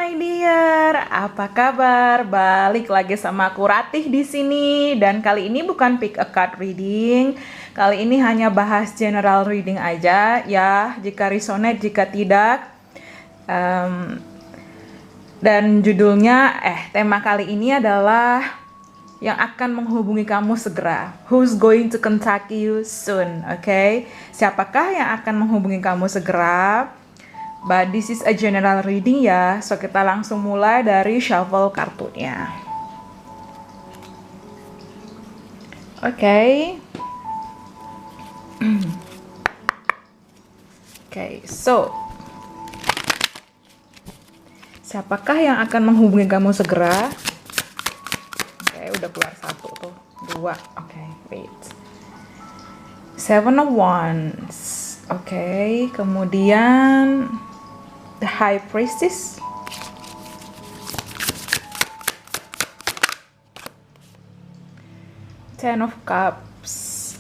my dear, apa kabar? Balik lagi sama aku Ratih di sini dan kali ini bukan pick a card reading. Kali ini hanya bahas general reading aja ya, jika resonate, jika tidak. Dan judulnya, tema kali ini adalah yang akan menghubungi kamu segera. Who's going to contact you soon? Okay? Siapakah yang akan menghubungi kamu segera? But this is a general reading ya. So kita langsung mulai dari shuffle kartunya. Okay. Okay, so siapakah yang akan menghubungi kamu segera? Oke, udah keluar satu tuh, dua. Oke, wait. Seven of Wands. Oke, kemudian the High Priestess. Ten of Cups.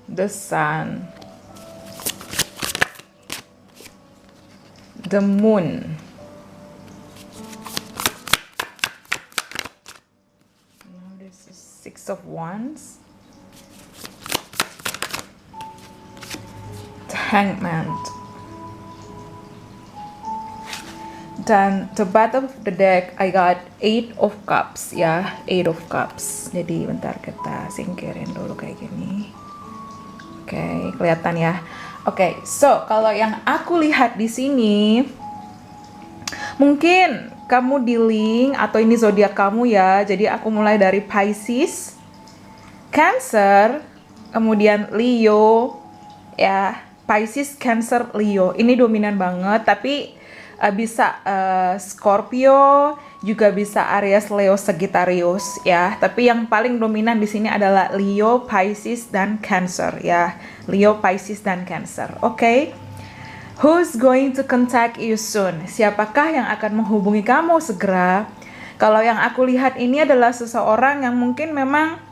The Sun. The Moon. Now this is Six of Wands. The Hangman. Dan the bottom of the deck I got Eight of Cups ya, Eight of Cups. Jadi bentar kita singkirin dulu kayak gini. Oke, kelihatan ya. Oke, so kalau yang aku lihat di sini, mungkin kamu dealing atau ini zodiak kamu ya. Jadi aku mulai dari Pisces, Cancer, kemudian Leo, ya. Pisces, Cancer, Leo. Ini dominan banget, tapi bisa Scorpio, juga bisa Aries, Leo, Sagittarius ya. Tapi yang paling dominan di sini adalah Leo, Pisces, dan Cancer ya. Leo, Pisces, dan Cancer. Oke. Who's going to contact you soon? Siapakah yang akan menghubungi kamu segera? Kalau yang aku lihat ini adalah seseorang yang mungkin memang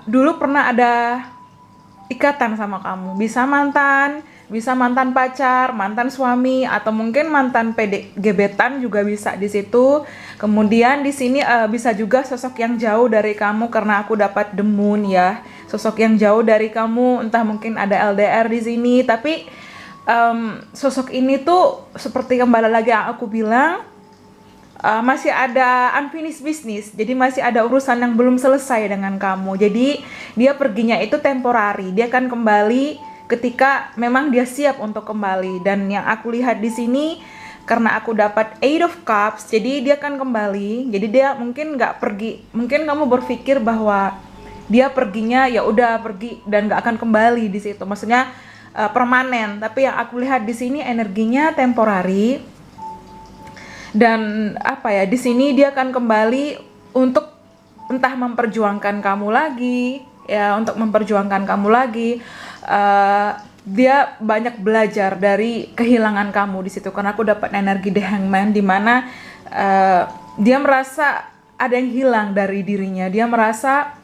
dulu pernah ada ikatan sama kamu. Bisa mantan pacar, mantan suami, atau mungkin mantan gebetan juga bisa di situ. Kemudian di sini bisa juga sosok yang jauh dari kamu karena aku dapat the moon ya. Sosok yang jauh dari kamu, entah mungkin ada LDR di sini, tapi sosok ini tuh seperti kembali lagi yang aku bilang, masih ada unfinished business, jadi masih ada urusan yang belum selesai dengan kamu. Jadi dia perginya itu temporary, dia akan kembali ketika memang dia siap untuk kembali. Dan yang aku lihat di sini, karena aku dapat Eight of Cups, jadi dia akan kembali. Jadi dia mungkin nggak pergi, mungkin kamu berpikir bahwa dia perginya ya udah pergi dan nggak akan kembali di situ, maksudnya permanen. Tapi yang aku lihat di sini energinya temporary. Dan di sini dia akan kembali untuk entah memperjuangkan kamu lagi ya, untuk memperjuangkan kamu lagi. Dia banyak belajar dari kehilangan kamu di situ, karena aku dapat energi The Hangman, di mana dia merasa ada yang hilang dari dirinya. Dia merasa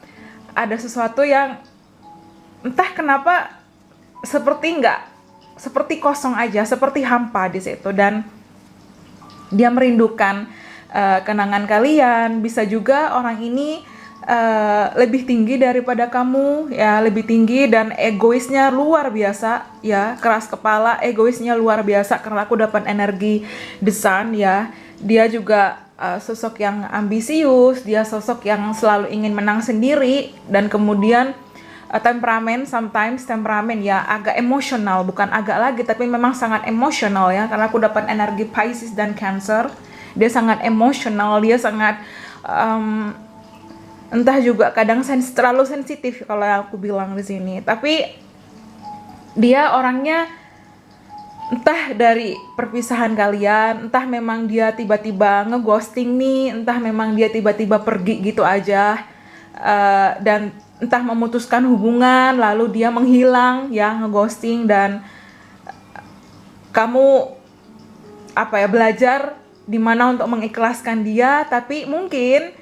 ada sesuatu yang entah kenapa seperti kosong aja, seperti hampa di situ. Dan dia merindukan kenangan kalian. Bisa juga orang ini lebih tinggi daripada kamu ya, lebih tinggi dan egoisnya luar biasa ya, keras kepala, egoisnya luar biasa. Karena aku dapat energi The Sun ya. Dia juga sosok yang ambisius, dia sosok yang selalu ingin menang sendiri, dan kemudian temperamen ya, agak emosional, bukan agak lagi tapi memang sangat emosional ya, karena aku dapat energi Pisces dan Cancer. Dia sangat emosional, dia sangat entah juga kadang terlalu sensitif kalau aku bilang di sini. Tapi dia orangnya, entah dari perpisahan kalian, entah memang dia tiba-tiba ngeghosting nih, entah memang dia tiba-tiba pergi gitu aja, dan entah memutuskan hubungan lalu dia menghilang ya, ngeghosting. Dan kamu belajar dimana untuk mengikhlaskan dia. Tapi mungkin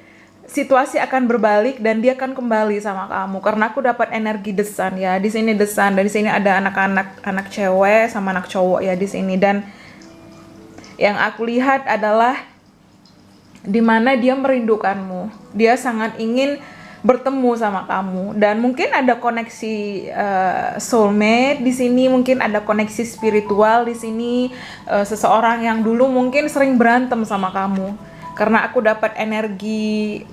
situasi akan berbalik dan dia akan kembali sama kamu karena aku dapat energi The Sun ya. Di sini The Sun dan di sini ada anak-anak, anak cewek sama anak cowok ya di sini. Dan yang aku lihat adalah dimana dia merindukanmu, dia sangat ingin bertemu sama kamu, dan mungkin ada koneksi soulmate di sini, mungkin ada koneksi spiritual di sini, seseorang yang dulu mungkin sering berantem sama kamu. Karena aku dapat energi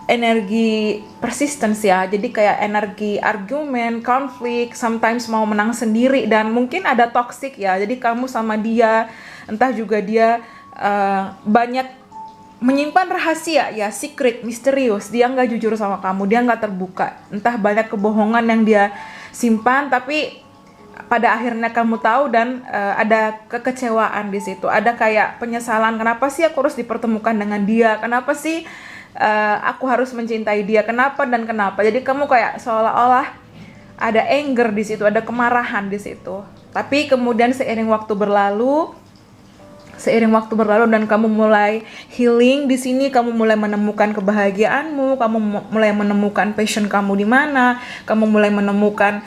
energi persistence ya, jadi kayak energi argumen, konflik, sometimes mau menang sendiri, dan mungkin ada toxic ya, jadi kamu sama dia, entah juga dia banyak menyimpan rahasia ya, secret, misterius, dia nggak jujur sama kamu, dia nggak terbuka, entah banyak kebohongan yang dia simpan, tapi pada akhirnya kamu tahu dan ada kekecewaan di situ, ada kayak penyesalan, kenapa sih aku harus dipertemukan dengan dia, kenapa sih aku harus mencintai dia, kenapa dan kenapa. Jadi kamu kayak seolah-olah ada anger di situ, ada kemarahan di situ. Tapi kemudian seiring waktu berlalu dan kamu mulai healing di sini, kamu mulai menemukan kebahagiaanmu, kamu mulai menemukan passion kamu di mana, kamu mulai menemukan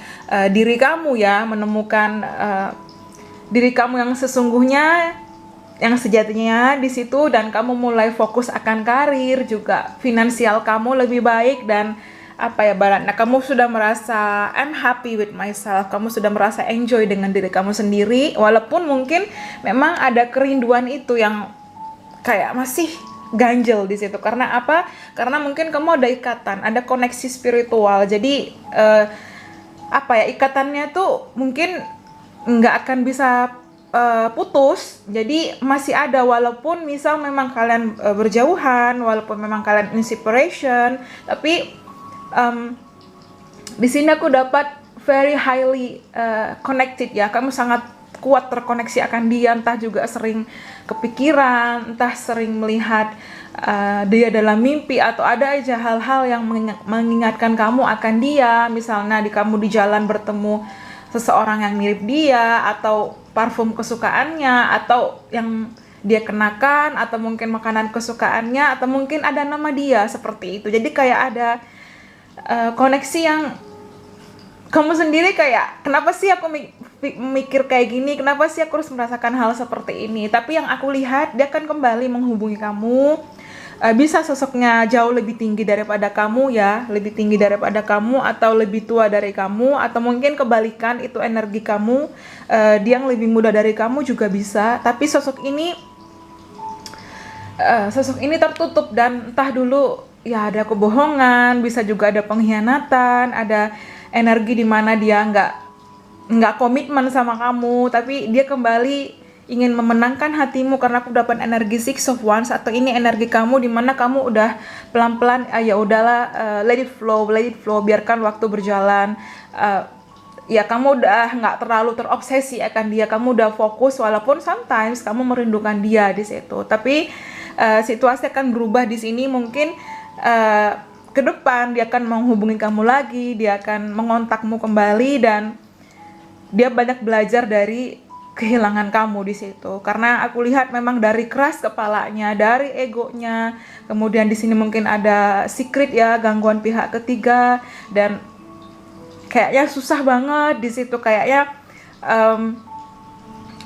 diri kamu ya, menemukan diri kamu yang sesungguhnya, yang sejatinya di situ, dan kamu mulai fokus akan karir juga, finansial kamu lebih baik, dan kamu sudah merasa I'm happy with myself, kamu sudah merasa enjoy dengan diri kamu sendiri, walaupun mungkin memang ada kerinduan itu yang kayak masih ganjel di situ. Karena apa? Karena mungkin kamu ada ikatan, ada koneksi spiritual, jadi ikatannya tuh mungkin nggak akan bisa putus, jadi masih ada, walaupun misal memang kalian berjauhan, walaupun memang kalian in separation, tapi di sini aku dapat very highly connected ya, kamu sangat kuat terkoneksi akan dia, entah juga sering kepikiran, entah sering melihat dia dalam mimpi, atau ada aja hal-hal yang mengingatkan kamu akan dia, misalnya kamu di jalan bertemu seseorang yang mirip dia, atau parfum kesukaannya, atau yang dia kenakan, atau mungkin makanan kesukaannya, atau mungkin ada nama dia, seperti itu. Jadi kayak ada koneksi yang kamu sendiri kayak, kenapa sih aku mikir kayak gini, kenapa sih aku harus merasakan hal seperti ini. Tapi yang aku lihat, dia akan kembali menghubungi kamu, bisa sosoknya jauh lebih tinggi daripada kamu ya, lebih tinggi daripada kamu, atau lebih tua dari kamu, atau mungkin kebalikan, itu energi kamu, dia yang lebih muda dari kamu juga bisa. Tapi sosok ini tertutup, dan entah dulu ya ada kebohongan, bisa juga ada pengkhianatan, ada energi di mana dia nggak komitmen sama kamu, tapi dia kembali ingin memenangkan hatimu. Karena aku dapat energi Six of Wands, atau ini energi kamu di mana kamu udah pelan-pelan ya udahlah, let it flow, biarkan waktu berjalan. Ya kamu udah nggak terlalu terobsesi akan dia, kamu udah fokus, walaupun sometimes kamu merindukan dia di situ. Tapi situasi akan berubah di sini, mungkin ke depan dia akan menghubungi kamu lagi, dia akan mengontakmu kembali, dan dia banyak belajar dari kehilangan kamu di situ. Karena aku lihat memang dari keras kepalanya, dari egonya, kemudian di sini mungkin ada secret ya, gangguan pihak ketiga, dan kayaknya susah banget di situ, kayaknya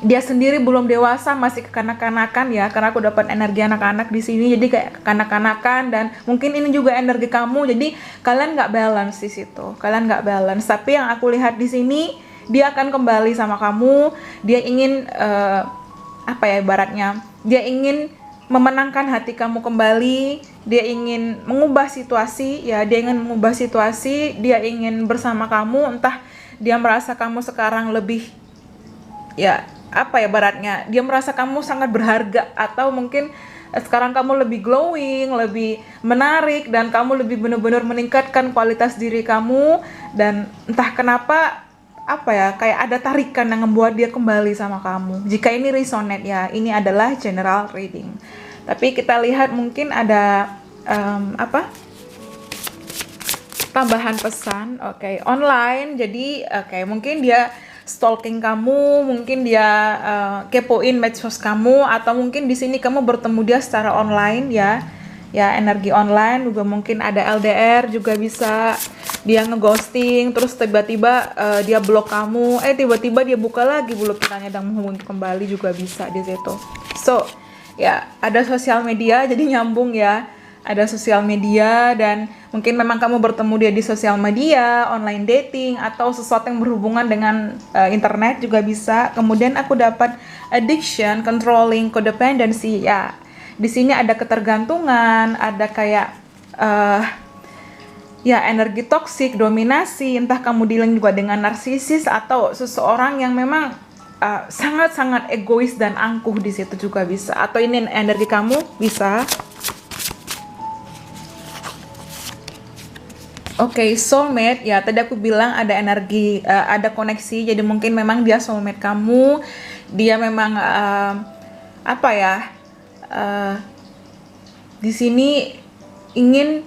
dia sendiri belum dewasa, masih kekanak-kanakan ya, karena aku dapat energi anak-anak di sini, jadi kayak kekanak-kanakan, dan mungkin ini juga energi kamu, jadi kalian nggak balance di situ, Tapi yang aku lihat di sini, dia akan kembali sama kamu, dia ingin ibaratnya, dia ingin memenangkan hati kamu kembali, dia ingin mengubah situasi ya, dia ingin bersama kamu, entah dia merasa kamu sekarang lebih ya ibaratnya dia merasa kamu sangat berharga, atau mungkin sekarang kamu lebih glowing, lebih menarik, dan kamu lebih benar-benar meningkatkan kualitas diri kamu, dan entah kenapa kayak ada tarikan yang membuat dia kembali sama kamu. Jika ini resonate ya, ini adalah general reading. Tapi kita lihat mungkin ada tambahan pesan, online. Jadi mungkin dia stalking kamu, mungkin dia kepoin medsos kamu, atau mungkin di sini kamu bertemu dia secara online ya. Ya, energi online juga mungkin ada LDR juga bisa. Dia ngeghosting, terus tiba-tiba dia blok kamu, tiba-tiba dia buka lagi blokirannya dan menghubungi kembali juga bisa di situ. So, ya ada sosial media, jadi nyambung ya. Ada sosial media dan mungkin memang kamu bertemu dia di sosial media, online dating, atau sesuatu yang berhubungan dengan internet juga bisa. Kemudian aku dapat addiction, controlling, codependency. Ya, di sini ada ketergantungan, ada kayak ya energi toksik, dominasi, entah kamu dealing juga dengan narsisis atau seseorang yang memang sangat-sangat egois dan angkuh di situ juga bisa. Atau ini energi kamu bisa. Oke, soulmate ya, tadi aku bilang ada energi, ada koneksi, jadi mungkin memang dia soulmate kamu, dia memang apa ya, di sini ingin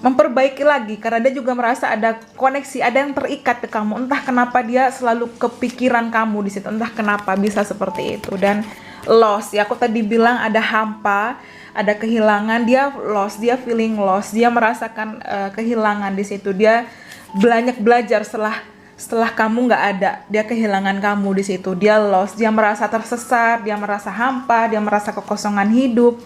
memperbaiki lagi karena dia juga merasa ada koneksi, ada yang terikat ke kamu. Entah kenapa dia selalu kepikiran kamu di situ, entah kenapa bisa seperti itu. Dan lost ya, aku tadi bilang ada hampa, ada kehilangan, dia lost, dia feeling lost, dia merasakan kehilangan di situ. Dia banyak belajar setelah kamu nggak ada, dia kehilangan kamu di situ. Dia lost, dia merasa tersesat, dia merasa hampa, dia merasa kekosongan hidup.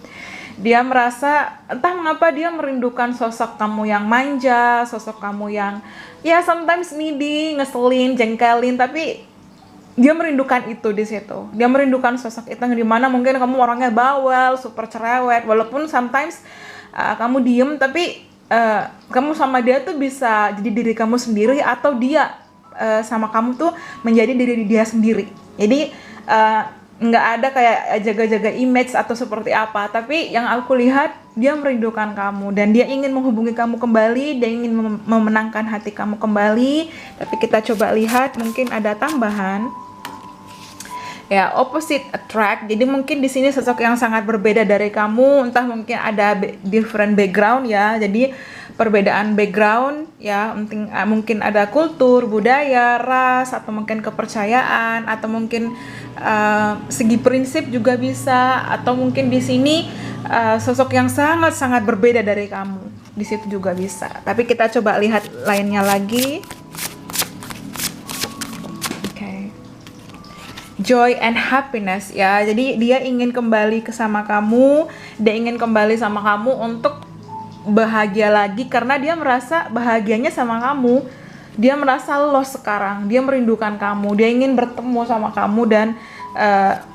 Dia merasa entah mengapa dia merindukan sosok kamu yang manja, sosok kamu yang ya sometimes needy, ngeselin, jengkelin, tapi dia merindukan itu di situ. Dia merindukan sosok itu yang dimana mungkin kamu orangnya bawel, super cerewet, walaupun sometimes kamu diem, tapi kamu sama dia tuh bisa jadi diri kamu sendiri, atau dia sama kamu tuh menjadi diri dia sendiri. Jadi nggak ada kayak jaga-jaga image atau seperti apa, tapi yang aku lihat dia merindukan kamu dan dia ingin menghubungi kamu kembali, dia ingin memenangkan hati kamu kembali. Tapi kita coba lihat, mungkin ada tambahan ya, opposite attract. Jadi mungkin di sini sosok yang sangat berbeda dari kamu, entah mungkin ada different background ya, jadi perbedaan background ya, mungkin ada kultur, budaya, ras, atau mungkin kepercayaan, atau mungkin segi prinsip juga bisa, atau mungkin di sini sosok yang sangat-sangat berbeda dari kamu di situ juga bisa. Tapi kita coba lihat lainnya lagi. Joy and happiness ya, jadi dia ingin kembali sama kamu, dia ingin kembali sama kamu untuk bahagia lagi karena dia merasa bahagianya sama kamu. Dia merasa lost sekarang, dia merindukan kamu, dia ingin bertemu sama kamu, dan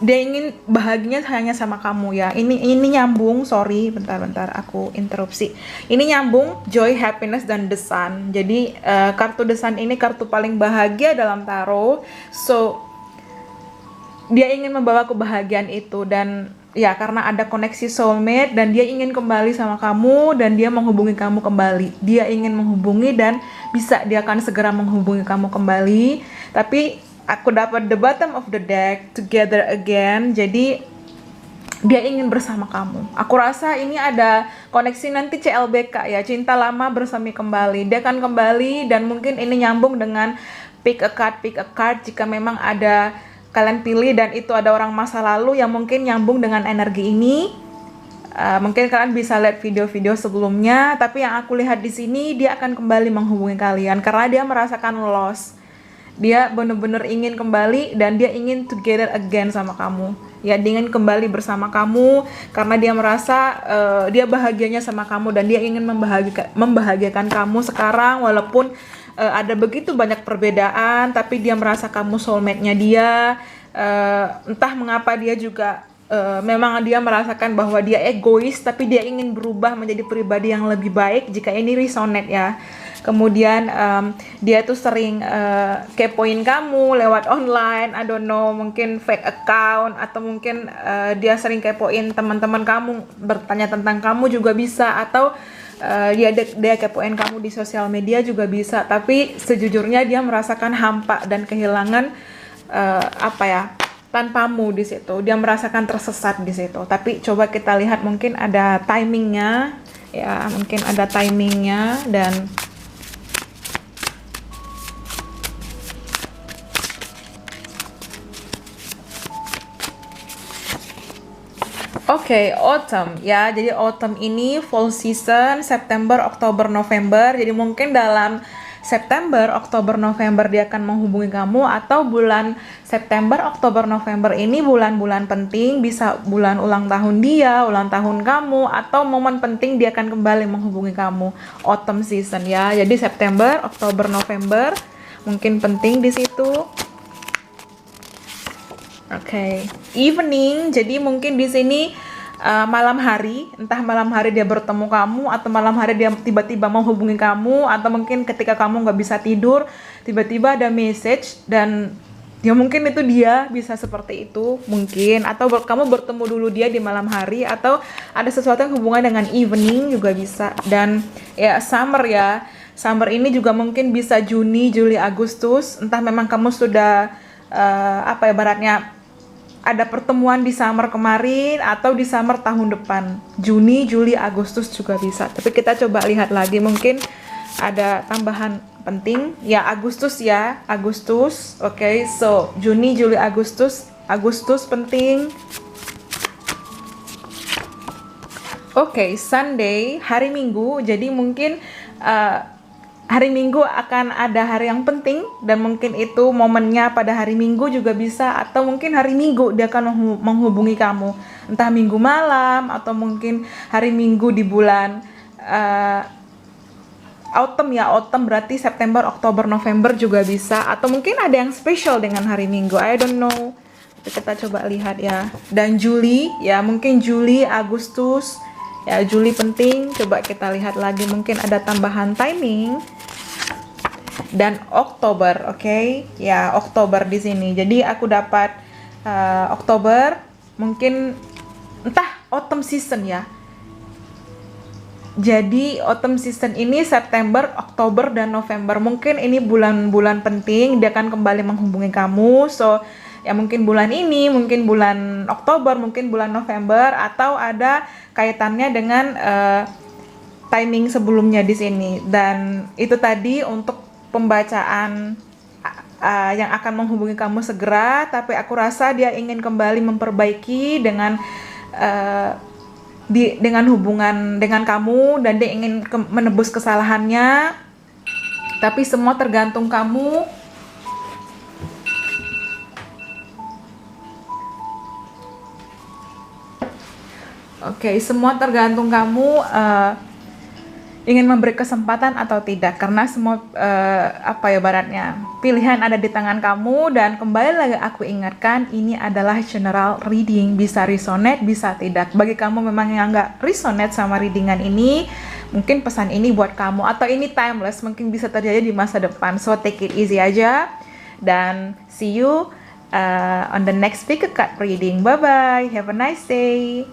dia ingin bahagianya hanya sama kamu ya. Ini nyambung, sorry, bentar aku interupsi. Ini nyambung joy, happiness, dan the sun. Jadi kartu the sun ini kartu paling bahagia dalam tarot. So dia ingin membawa kebahagiaan itu, dan ya karena ada koneksi soulmate dan dia ingin kembali sama kamu dan dia menghubungi kamu kembali. Dia ingin menghubungi dan bisa dia akan segera menghubungi kamu kembali. Tapi aku dapat the bottom of the deck, together again. Jadi dia ingin bersama kamu. Aku rasa ini ada koneksi nanti CLBK ya, cinta lama bersemi kembali. Dia akan kembali dan mungkin ini nyambung dengan pick a card jika memang ada kalian pilih dan itu ada orang masa lalu yang mungkin nyambung dengan energi ini. Mungkin kalian bisa lihat video-video sebelumnya, tapi yang aku lihat di sini dia akan kembali menghubungi kalian karena dia merasakan loss. Dia benar-benar ingin kembali dan dia ingin together again sama kamu. Ya, dia ingin kembali bersama kamu karena dia merasa dia bahagianya sama kamu dan dia ingin membahagiakan kamu sekarang, walaupun ada begitu banyak perbedaan, tapi dia merasa kamu soulmate-nya dia. Entah mengapa dia juga memang dia merasakan bahwa dia egois, tapi dia ingin berubah menjadi pribadi yang lebih baik jika ini resonate ya. Kemudian dia tuh sering kepoin kamu lewat online, I don't know, mungkin fake account, atau mungkin dia sering kepoin teman-teman kamu, bertanya tentang kamu juga bisa, atau dia kepoin kamu di sosial media juga bisa. Tapi sejujurnya dia merasakan hampa dan kehilangan tanpamu di situ. Dia merasakan tersesat di situ. Tapi coba kita lihat, mungkin ada timingnya ya, mungkin ada timingnya. Dan Oke, autumn ya. Jadi autumn ini fall season, September, Oktober, November. Jadi mungkin dalam September, Oktober, November dia akan menghubungi kamu, atau bulan September, Oktober, November ini bulan-bulan penting, bisa bulan ulang tahun dia, ulang tahun kamu, atau momen penting dia akan kembali menghubungi kamu. Autumn season ya. Jadi September, Oktober, November mungkin penting di situ. Oke, evening. Jadi mungkin di sini malam hari, entah malam hari dia bertemu kamu, atau malam hari dia tiba-tiba menghubungi kamu, atau mungkin ketika kamu nggak bisa tidur, tiba-tiba ada message, dan ya mungkin itu dia, bisa seperti itu mungkin, atau kamu bertemu dulu dia di malam hari, atau ada sesuatu yang hubungan dengan evening juga bisa. Dan ya summer ya, summer ini juga mungkin bisa Juni, Juli, Agustus, entah memang kamu sudah apa ya baratnya ada pertemuan di summer kemarin atau di summer tahun depan. Juni, Juli, Agustus juga bisa. Tapi kita coba lihat lagi, mungkin ada tambahan penting. Ya, Agustus ya, Agustus. Oke, so Juni, Juli, Agustus. Agustus penting. Oke, Sunday, hari Minggu. Jadi mungkin hari Minggu akan ada hari yang penting, dan mungkin itu momennya pada hari Minggu juga bisa, atau mungkin hari Minggu dia akan menghubungi kamu, entah Minggu malam, atau mungkin hari Minggu di bulan autumn ya. Autumn berarti September, Oktober, November juga bisa, atau mungkin ada yang spesial dengan hari Minggu, I don't know. Kita coba lihat ya. Dan Juli ya, mungkin Juli, Agustus ya, Juli penting. Coba kita lihat lagi, mungkin ada tambahan timing. Dan Oktober, oke? Ya, Oktober di sini. Jadi aku dapat Oktober, mungkin entah autumn season ya. Jadi autumn season ini September, Oktober, dan November. Mungkin ini bulan-bulan penting, dia akan kembali menghubungi kamu. So, ya mungkin bulan ini, mungkin bulan Oktober, mungkin bulan November, atau ada kaitannya dengan timing sebelumnya di sini. Dan itu tadi untuk pembacaan yang akan menghubungi kamu segera, tapi aku rasa dia ingin kembali memperbaiki dengan dengan hubungan dengan kamu, dan dia ingin menebus kesalahannya. Tapi semua tergantung kamu. Oke, semua tergantung kamu ingin memberi kesempatan atau tidak, karena semua apa ya baratnya, pilihan ada di tangan kamu. Dan kembali lagi aku ingatkan, ini adalah general reading, bisa resonate, bisa tidak. Bagi kamu memang yang nggak resonate sama readingan ini, mungkin pesan ini buat kamu, atau ini timeless, mungkin bisa terjadi di masa depan. So take it easy aja, dan see you on the next pick a card reading. Bye bye, have a nice day.